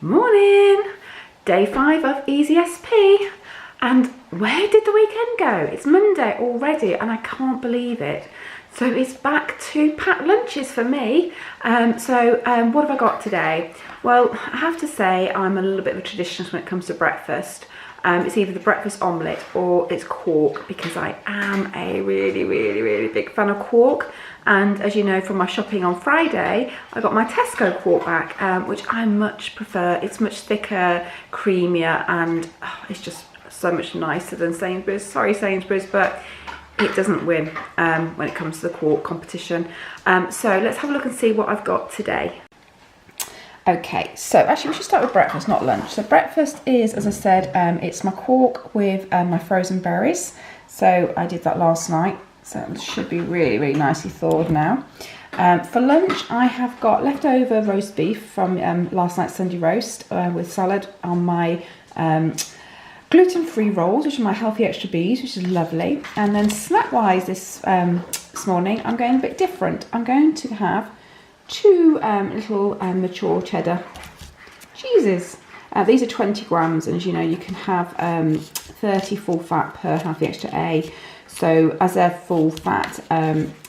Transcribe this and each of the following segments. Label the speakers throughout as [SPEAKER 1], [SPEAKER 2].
[SPEAKER 1] Morning! Day 5 of Easy SP. And where did the weekend go? It's Monday already and I can't believe it. So it's back to packed lunches for me. What have I got today? Well, I have to say I'm a little bit of a traditionalist when it comes to breakfast. It's either the breakfast omelette or it's quark, because I am a really big fan of quark. And as you know from my shopping on Friday, I got my Tesco quark back, which I much prefer. It's much thicker, creamier, and it's just so much nicer than Sainsbury's. Sorry Sainsbury's, but it doesn't win when it comes to the quark competition. So let's have a look and see what I've got today. Okay, so actually we should start with breakfast, not lunch. So breakfast is, as I said, it's my quark with my frozen berries. So I did that last night, so it should be really nicely thawed now. For lunch, I have got leftover roast beef from last night's Sunday roast with salad on my gluten-free rolls, which are my healthy extra B's, which is lovely. And then snack-wise this morning, I'm going a bit different. I'm going to have two little mature cheddar cheeses. These are 20 grams, and as you know, you can have 30 full fat per healthy extra A. So as they're full fat,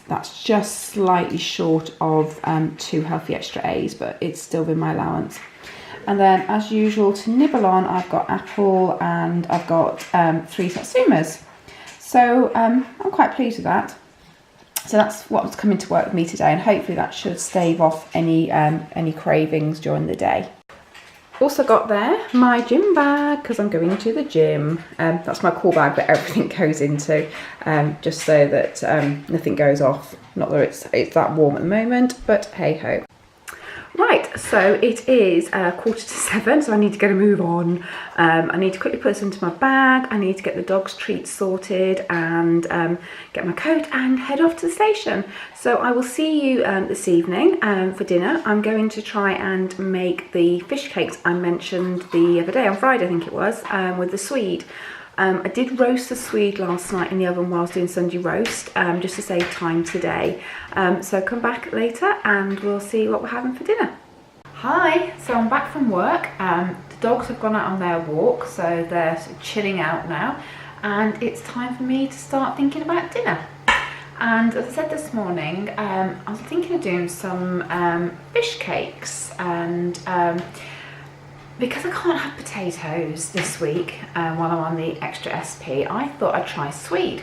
[SPEAKER 1] that's just slightly short of 2 healthy extra A's, but it's still in my allowance. And then, as usual, to nibble on, I've got apple and I've got 3 satsumas. So I'm quite pleased with that. So that's what's coming to work with me today, and hopefully that should stave off any cravings during the day. Also got there my gym bag, because I'm going to the gym. That's my core bag that everything goes into, just so that nothing goes off. Not that it's that warm at the moment, but hey ho. Right, so it is 6:45, so I need to get a move on. I need to quickly put this into my bag. I need to get the dog's treats sorted and get my coat and head off to the station. So I will see you this evening for dinner. I'm going to try and make the fish cakes I mentioned the other day, on Friday I think it was, with the swede. I did roast the swede last night in the oven whilst doing Sunday roast, just to save time today. So come back later and we'll see what we're having for dinner. Hi, so I'm back from work. The dogs have gone out on their walk, so they're sort of chilling out now. And it's time for me to start thinking about dinner. And as I said this morning, I was thinking of doing some fish cakes, and because I can't have potatoes this week while I'm on the extra SP, I thought I'd try swede.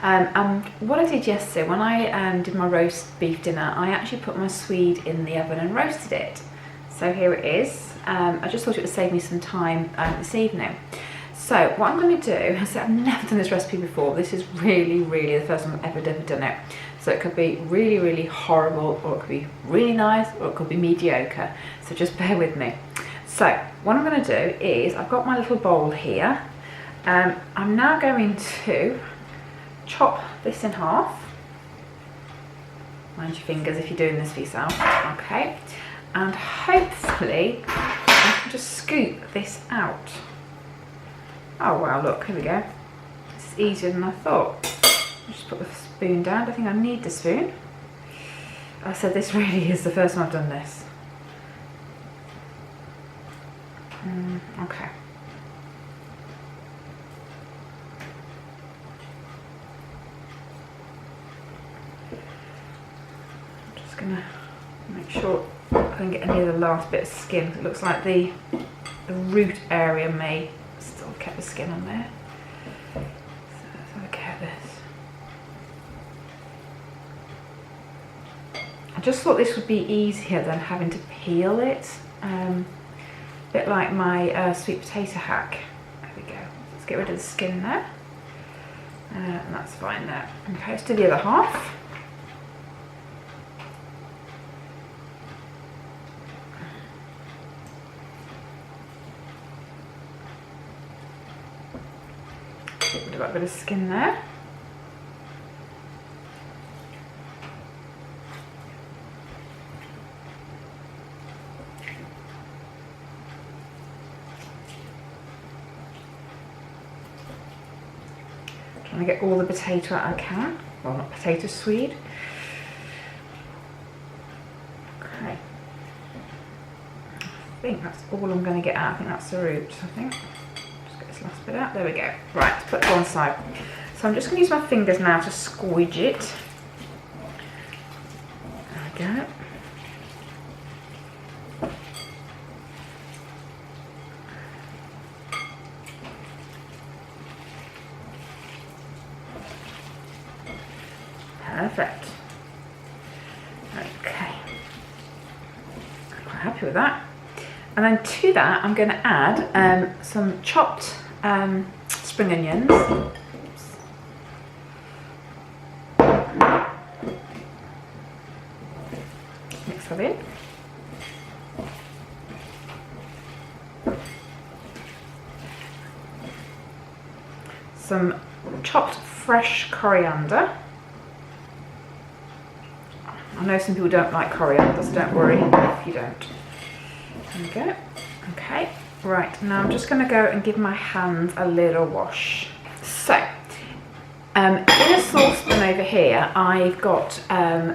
[SPEAKER 1] And what I did yesterday, when I did my roast beef dinner, I actually put my swede in the oven and roasted it. So here it is. I just thought it would save me some time this evening. So what I'm going to do, I said I've never done this recipe before. This is really the first time I've ever done it. So it could be really horrible, or it could be really nice, or it could be mediocre. So just bear with me. So what I'm going to do is, I've got my little bowl here. I'm now going to chop this in half. Mind your fingers if you're doing this for yourself. Okay. And hopefully I can just scoop this out. Oh wow, look, here we go. It's easier than I thought. I'll just put the spoon down. I don't think I need the spoon. I said this really is the first time I've done this. Okay. I'm just gonna make sure I can get any of the last bit of skin. It looks like the root area may still kept the skin on there. So let's have a go at this. I just thought this would be easier than having to peel it. A bit like my sweet potato hack. There we go. Let's get rid of the skin there. And that's fine there. Okay, let's do the other half. Get rid of that bit of skin there. Trying to get all the potato out I can. Well, not potato, swede. Okay. think that's all I'm going to get out. I think that's the root. I think. Just get this last bit out. There we go. Right, let's put it one side. So I'm just going to use my fingers now to squeeze it. There we go. Perfect. Okay. I'm quite happy with that. And then to that, I'm going to add some chopped spring onions. Mix that in. Some chopped fresh coriander. I know some people don't like coriander, so don't worry if you don't. There we go. Okay, right, now I'm just going to go and give my hands a little wash. So, in a saucepan over here, I've got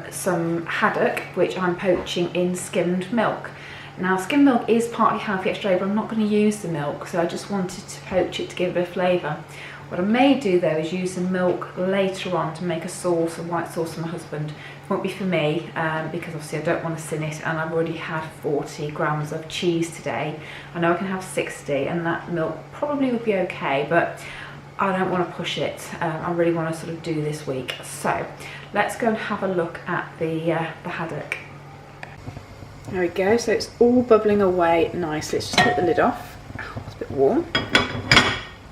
[SPEAKER 1] some haddock, which I'm poaching in skimmed milk. Now, skimmed milk is partly healthy extra, but I'm not going to use the milk, so I just wanted to poach it to give it a bit of flavour. What I may do though is use the milk later on to make a sauce, a white sauce for my husband. It won't be for me because obviously I don't want to sin it, and I've already had 40 grams of cheese today. I know I can have 60 and that milk probably would be okay, but I don't want to push it. I really want to sort of do this week. So let's go and have a look at the haddock. There we go, so it's all bubbling away nicely. Let's just take the lid off. Oh, it's a bit warm.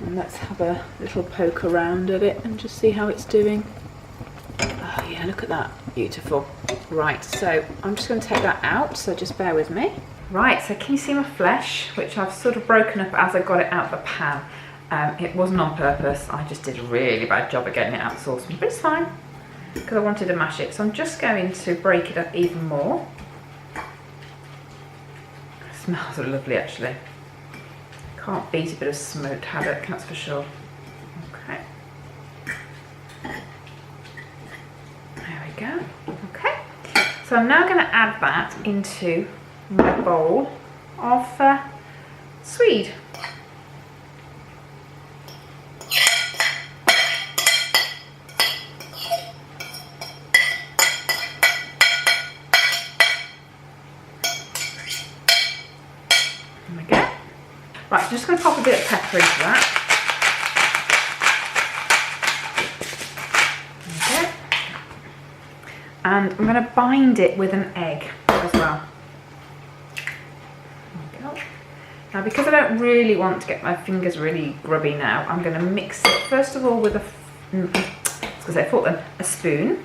[SPEAKER 1] And let's have a little poke around at it and just see how it's doing. Oh yeah, look at that, beautiful. Right, so I'm just going to take that out, so just bear with me. Right, so can you see my flesh, which I've sort of broken up as I got it out of the pan. It wasn't on purpose, I just did a really bad job of getting it out of the saucepan, but it's fine, because I wanted to mash it. So I'm just going to break it up even more. It smells lovely actually. Can't beat a bit of smoked haddock, that's for sure. Okay. There we go. Okay. So I'm now going to add that into my bowl of swede. There we go. Right, so I'm just going to pop a bit of pepper into that. Okay. And I'm going to bind it with an egg as well. There we go. Now, because I don't really want to get my fingers really grubby now, I'm going to mix it first of all with a spoon.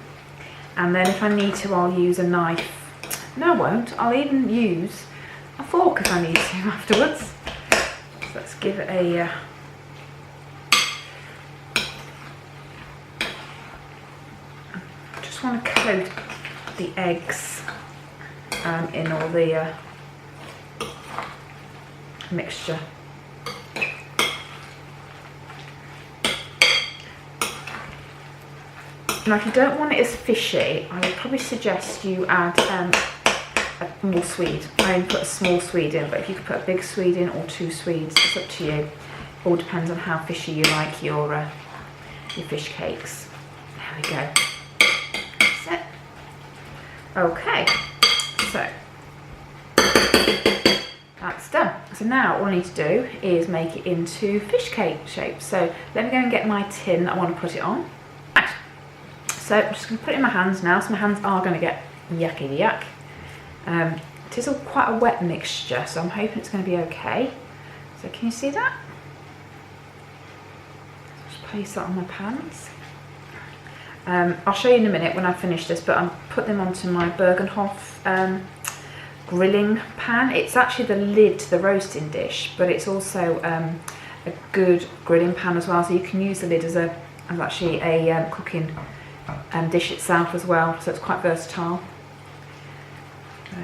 [SPEAKER 1] And then if I need to, I'll use a knife. No, I won't. I'll even use a fork if I need to afterwards. Let's give it a just want to coat the eggs in all the mixture. Now, if you don't want it as fishy, I would probably suggest you add more swede. I only put a small swede in, but if you could put a big swede in or 2 swedes, it's up to you. All depends on how fishy you like your fish cakes. There we go. That's it. Okay, so that's done. So now all I need to do is make it into fish cake shape. So let me go and get my tin that I want to put it on. Right. So I'm just going to put it in my hands now. So my hands are going to get yucky yuck. It is quite a wet mixture, so I'm hoping it's going to be okay. So can you see that? Just place that on my pans. I'll show you in a minute when I finish this, but I'll put them onto my Bergenhof grilling pan. It's actually the lid to the roasting dish, but it's also a good grilling pan as well, so you can use the lid as actually a cooking dish itself as well, so it's quite versatile. So.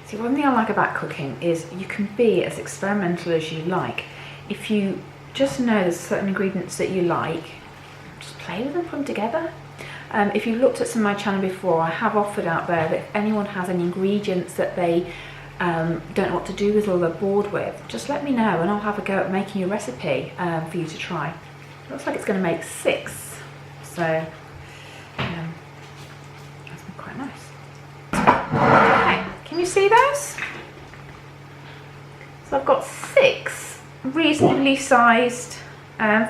[SPEAKER 1] See, one thing I like about cooking is you can be as experimental as you like. if you just know there's certain ingredients that you like, just play with them, put them together. If you've looked at some of my channel before, I have offered out there that if anyone has any ingredients that they don't know what to do with or they're bored with, just let me know and I'll have a go at making a recipe for you to try. Looks like it's going to make 6, so that's quite nice. Okay, can you see those? So I've got 6 reasonably sized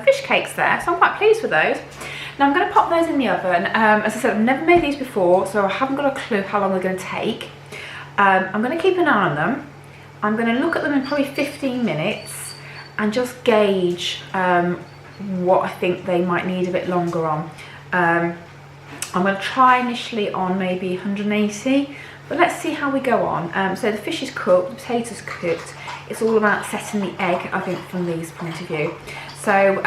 [SPEAKER 1] fish cakes there, so I'm quite pleased with those. Now I'm going to pop those in the oven. As I said, I've never made these before, so I haven't got a clue how long they're going to take. I'm going to keep an eye on them. I'm going to look at them in probably 15 minutes and just gauge what I think they might need a bit longer on. I'm going to try initially on maybe 180, but let's see how we go on. So the fish is cooked, the potatoes cooked. It's all about setting the egg, I think, from these point of view. So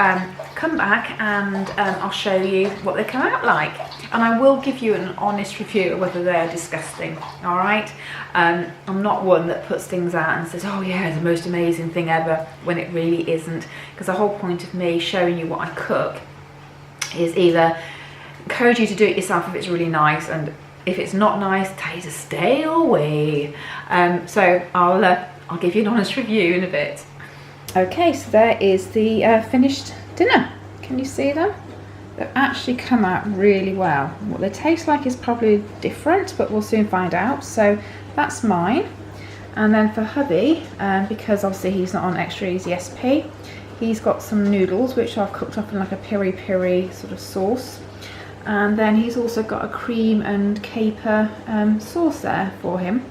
[SPEAKER 1] come back and I'll show you what they come out like. And I will give you an honest review of whether they're disgusting, all right? I'm not one that puts things out and says, oh yeah, it's the most amazing thing ever, when it really isn't. Because the whole point of me showing you what I cook is either encourage you to do it yourself if it's really nice, and if it's not nice, tell you to stay away. So I'll give you an honest review in a bit. Okay, so there is the finished dinner. Can you see them? They've actually come out really well. What they taste like is probably different, but we'll soon find out. So that's mine. And then for hubby, because obviously he's not on extra easy SP, he's got some noodles which I've cooked up in like a piri-piri sort of sauce. And then he's also got a cream and caper sauce there for him.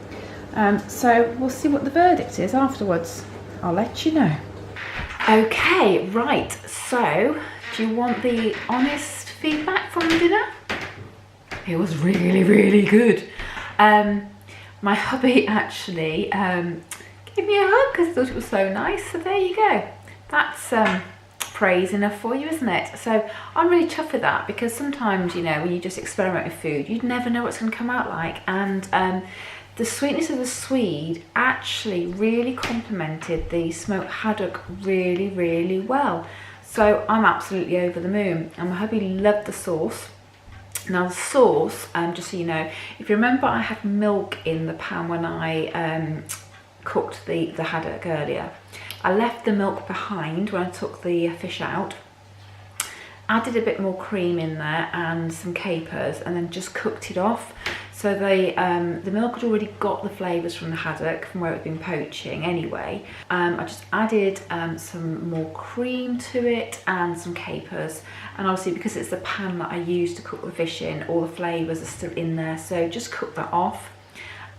[SPEAKER 1] So we'll see what the verdict is afterwards. I'll let you know. Okay, right, so do you want the honest feedback from the dinner? It was really, really good. My hubby actually gave me a hug because he thought it was so nice, so there you go. That's praise enough for you, isn't it? So I'm really chuffed with that, because sometimes, you know, when you just experiment with food, you'd never know what's going to come out like. And the sweetness of the swede actually really complemented the smoked haddock really, really well. So I'm absolutely over the moon. And my hubby loved the sauce. Now the sauce, just so you know, if you remember, I had milk in the pan when I cooked the haddock earlier. I left the milk behind when I took the fish out, added a bit more cream in there and some capers, and then just cooked it off. So the milk had already got the flavours from the haddock from where it had been poaching anyway. I just added some more cream to it and some capers. And obviously, because it's the pan that I used to cook the fish in, all the flavours are still in there. So just cook that off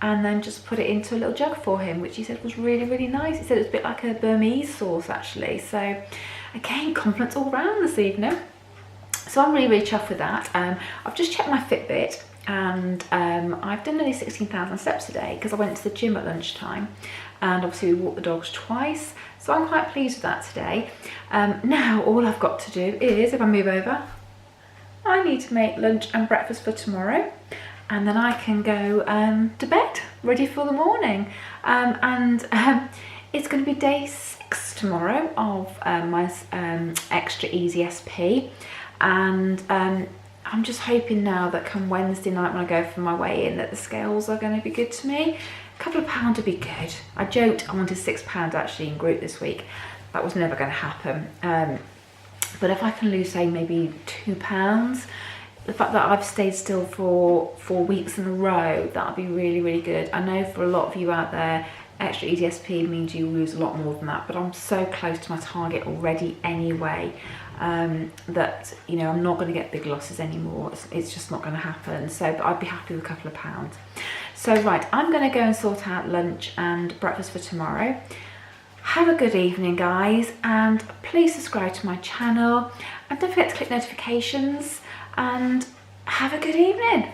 [SPEAKER 1] and then just put it into a little jug for him, which he said was really, really nice. He said it was a bit like a Burmese sauce actually. So again, compliments all round this evening. So I'm really, really chuffed with that. I've just checked my Fitbit. And I've done nearly 16,000 steps a day because I went to the gym at lunchtime, and obviously we walked the dogs twice, so I'm quite pleased with that today. Now all I've got to do is, if I move over, I need to make lunch and breakfast for tomorrow, and then I can go to bed ready for the morning. It's going to be day 6 tomorrow of my extra easy SP, and I'm just hoping now that come Wednesday night when I go for my weigh-in that the scales are going to be good to me. A couple of pounds would be good. I joked I wanted £6 actually in group this week. That was never going to happen. But if I can lose, say, maybe £2, the fact that I've stayed still for 4 weeks in a row, that'll be really, really good. I know for a lot of you out there, extra easy SP means you lose a lot more than that, but I'm so close to my target already anyway. That, you know, I'm not going to get big losses anymore. It's just not going to happen. So, but I'd be happy with a couple of pounds. So right, I'm going to go and sort out lunch and breakfast for tomorrow. Have a good evening, guys, and please subscribe to my channel, and don't forget to click notifications, and have a good evening.